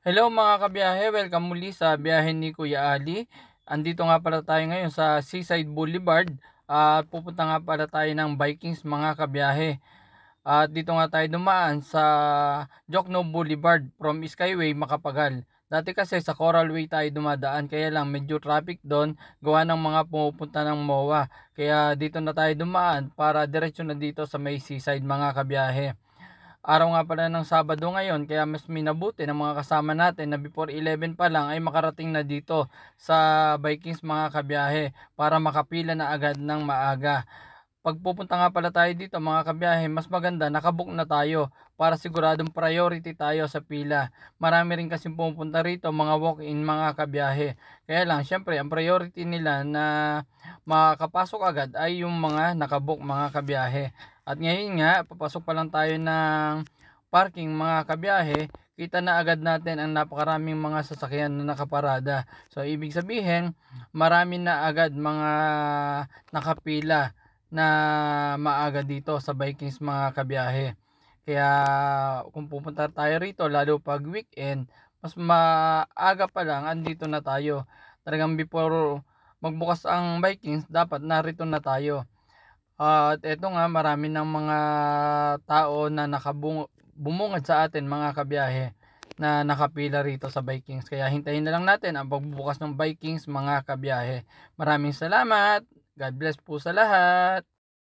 Hello mga kabiyahe, welcome muli sa biyahe ni Kuya Ali. Andito nga pala tayo ngayon sa Seaside Boulevard at pupunta nga pala tayo ng Vikings mga kabiyahe. At dito nga tayo dumaan sa Jokno Boulevard from Skyway Makapagal. Dati kasi sa Coral Way tayo dumadaan kaya lang medyo traffic doon gawa ng mga pumupunta ng MOA. Kaya dito na tayo dumaan para diretso na dito sa may Seaside mga kabiyahe. Araw nga pala ng Sabado ngayon kaya mas minabuti ng mga kasama natin na before 11 pa lang ay makarating na dito sa Vikings mga kabiyahe para makapila na agad ng maaga. Pag pupunta nga pala tayo dito mga kabiyahe, mas maganda nakabook na tayo para siguradong priority tayo sa pila. Marami rin kasi pumupunta rito mga walk-in mga kabiyahe. Kaya lang syempre ang priority nila na makakapasok agad ay yung mga nakabook mga kabiyahe. At ngayon nga, papasok pa lang tayo ng parking mga kabiyahe, kita na agad natin ang napakaraming mga sasakyan na nakaparada. So ibig sabihin, marami na agad mga nakapila na maaga dito sa Vikings mga kabiyahe. Kaya kung pupunta tayo rito, lalo pag weekend, mas maaga pa lang andito na tayo. Talagang before magbukas ang Vikings, dapat narito na tayo. At eto nga marami ng mga tao na bumungad sa atin mga kabiyahe na nakapila rito sa Vikings. Kaya hintayin na lang natin ang pagbubukas ng Vikings mga kabiyahe. Maraming salamat. God bless po sa lahat.